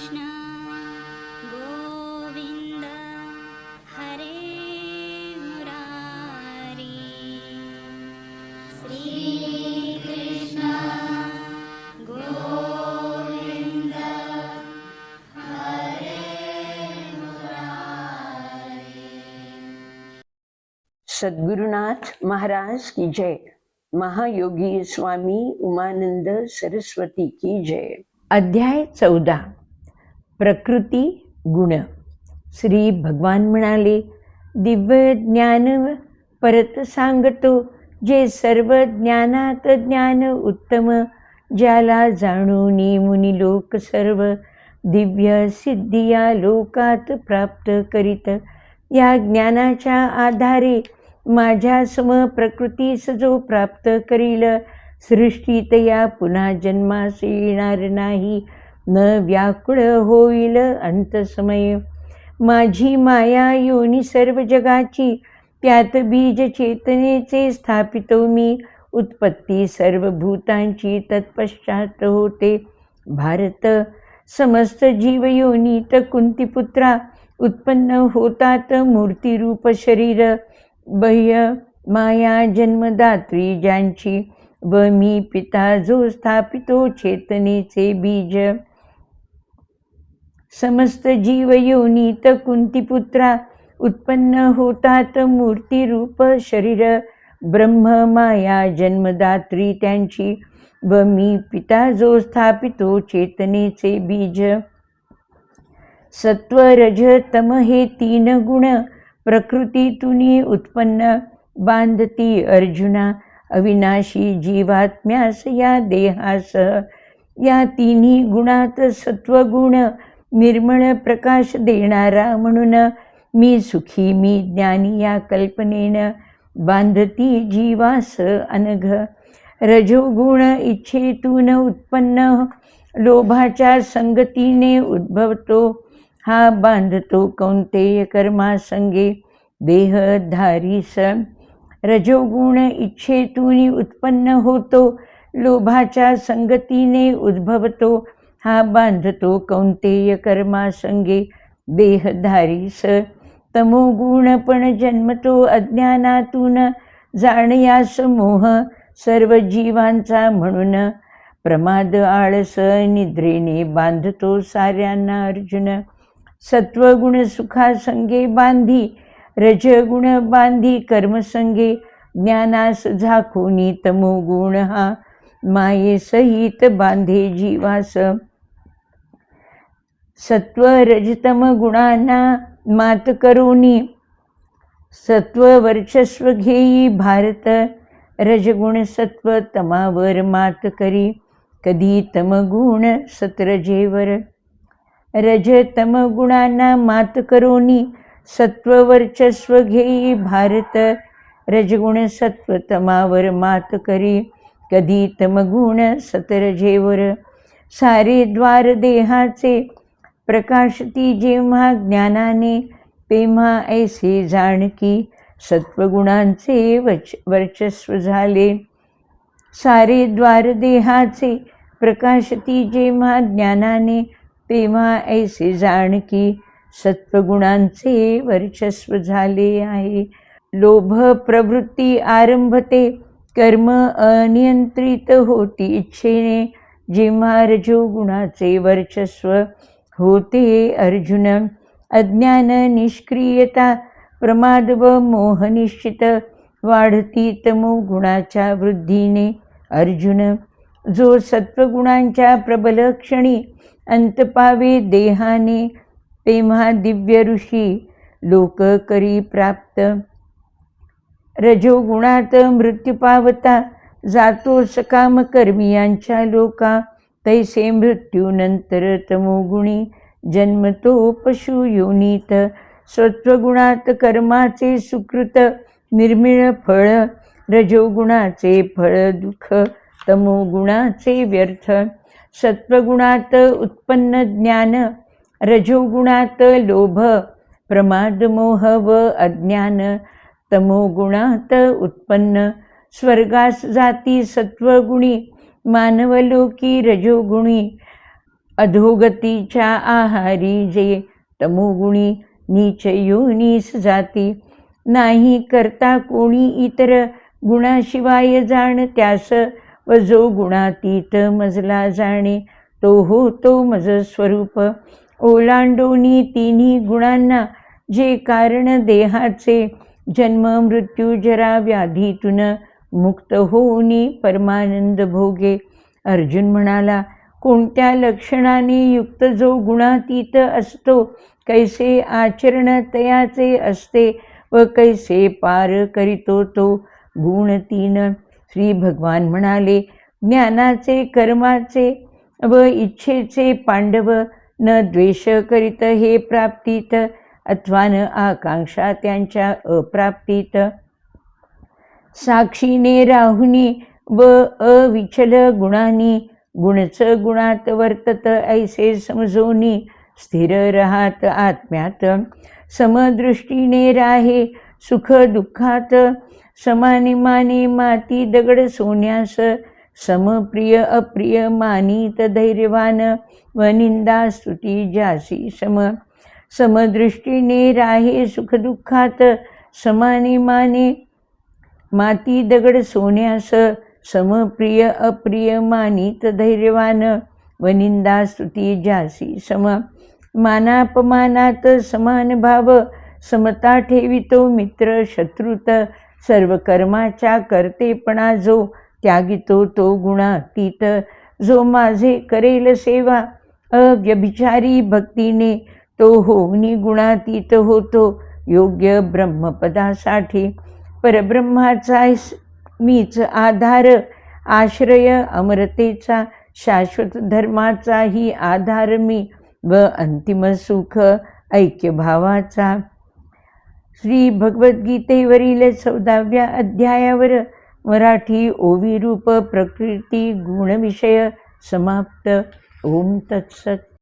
गोविंद हरे मुरारी. श्री कृष्ण गोविंद हरे मुरारी. सद्गुरुनाथ महाराज की जय. महायोगी स्वामी उमानंद सरस्वती की जय. अध्याय 14. प्रकृती गुण. श्री भगवान म्हणाले, दिव्य ज्ञान परत सांगतो, जे सर्व ज्ञानात ज्ञान उत्तम, ज्याला जाणून मुनी लोक सर्व दिव्य सिद्धी या लोकात प्राप्त करीत. या ज्ञानाच्या आधारे माझ्या सम प्रकृतीस जो प्राप्त करील, सृष्टीत या पुन्हा जन्मास येणार नाही, न व्याकुळ होईल अंतसमय. माझी माया योनी सर्व जगाची, त्यात बीज चेतनेचे स्थापितो मी. उत्पत्ती सर्व भूतांची तत्पश्चात होते. भारत, समस्त जीव योनीत कुंतीपुत्रा उत्पन्न होतात मूर्तिरूप शरीर. बाह्य माया जन्मदात्री ज्यांची, व मी पिता जो स्थापितो चेतनेचे बीज. समस्त जीव योनीत कुंतीपुत्रा उत्पन्न होतात मूर्तिरूप शरीर. ब्रह्म माया जन्मदात्री त्यांची, व मी पिता जो स्थापितो चेतनेचे बीज. सत्व रज तम हे तीन गुण प्रकृतीतून उत्पन्न बांधती अर्जुना. अविनाशी जीवात्म्यास या देहासह. या तिन्ही गुणात सत्वगुण निर्मळ प्रकाश देणारा म्हणून मी सुखी मी ज्ञानी या कल्पनेनं बांधती जीवास अनघ. रजोगुण इच्छेतून उत्पन्न लोभाच्या संगतीने उद्भवतो. हा बांधतो कौंतेय कर्मासंगे देहधारीस. रजोगुण इच्छेतून उत्पन्न होतो, लोभाच्या संगतीने उद्भवतो. हा बांधतो कौंतेय कर्मासंगे देहधारीस. तमोगुण पण जन्मतो अज्ञानातून, जाणयास मोह सर्व जीवांचा म्हणून. प्रमाद आळस निद्रेने बांधतो साऱ्यांना अर्जुन. सत्वगुण सुखासंगे बांधी, रजगुण बांधी कर्मसंगे. ज्ञानास झाकोनी तमोगुण हा मायेसहित बांधे जीवास. सत्व रजतम गुणांना मात करोनी, सत्व वर्चस्व घेई भारत. रजगुण सत्व तमावर मात करी, कधी तमगुण सत्रजेवर. रज तम गुणांना मात करोनी, सत्व वर्चस्व घेई भारत. रजगुण सत्व तमावर मात करी, कधी तमगुण सतरजेवर. सारे द्वार देहाचे प्रकाशती जेव्हा ज्ञानाने, तेव्हा ऐसे जाणकी सत्वगुणांचे वर्चस्व झाले. सारे द्वार देहाचे प्रकाशती जेव्हा ज्ञानाने, तेव्हा ऐसे जाणकी सत्वगुणांचे वर्चस्व झाले आहे. लोभ प्रवृत्ती आरंभते, कर्म अनियंत्रित होती इच्छेने, जेव्हा रजोगुणाचे वर्चस्व होते अर्जुन. अज्ञान निष्क्रियता प्रमाद व मोह निश्चित वाढती तमोगुणाच्या वृद्धीने अर्जुन. जो सत्वगुणांच्या प्रबल क्षणी अंत पावे देहाने, तेव्हा दिव्य ऋषी लोक करी प्राप्त. रजोगुणात मृत्यू पावता जातो सकाम कर्मियांच्या लोका. तैसे मृत्यूनंतर तमोगुणी जन्मतो पशु योनीत. सत्वगुणात कर्माचे सुकृत निर्मिळ फळ, रजोगुणाचे फळ दुःख, तमोगुणाचे व्यर्थ. सत्वगुणात उत्पन्न ज्ञान, रजोगुणात लोभ प्रमाद मोह व अज्ञान. तमोगुणात उत्पन्न स्वर्गास जाती सत्वगुणी, मानवलोकी रजोगुणी. अधोगतीच्या आहारी जे तमोगुणी नीच योनीस जाती, नाही करता कोणी इतर गुणाशिवाय जाण त्यास, व जो गुणातीत मजला जाणे तो होतो मज स्वरूप. ओलांडोनी तिन्ही गुणांना जे कारण देहाचे, जन्म मृत्यू जरा व्याधीतून मुक्त होऊनी परमानंद भोगे. अर्जुन म्हणाला, कोणत्या लक्षणाने युक्त जो गुणातीत असतो, कैसे आचरण तयाचे असते व कैसे पार करीतो तो गुण तीन. श्री भगवान म्हणाले, ज्ञानाचे कर्माचे व इच्छेचे पांडव न द्वेष करीत हे प्राप्तीत, अथवा न आकांक्षा त्यांच्या अप्राप्तीत. साक्षीने राहुनी व अविचल गुणांनी, गुणच गुणात वर्तत ऐसे समजोनी स्थिर राहात आत्म्यात. समदृष्टीने राहे सुख दुःखात, समाने माने माती दगड सोन्यास. समप्रिय अप्रिय मानित धैर्यवान, व निंदा स्तुती ज्यासी सम. समदृष्टीने राहे सुख दुःखात, समाने माने माती दगड सोन्यास. समप्रिय अप्रिय मानित धैर्यवान, व निंदा स्तुती ज्यासी सम. मानापमानात समान भाव, समता ठेवितो मित्र शत्रुत. सर्व कर्माच्या करतेपणा जो त्यागितो तो गुणातीत. जो माझे करेल सेवा अव्यभिचारी भक्तीने, तो होऊनी गुणातीत होतो योग्य ब्रह्मपदासाठी. परब्रह्माचा मीच आधार, आश्रय अमरतेचा, शाश्वत धर्माचाही आधार मी, व अंतिम सुख ऐक्यभावाचा. श्री भगवद्गीतेवरील 14व्या अध्यायावर मराठी ओवी रूप प्रकृती गुणविषय समाप्त. ओम तत्सत.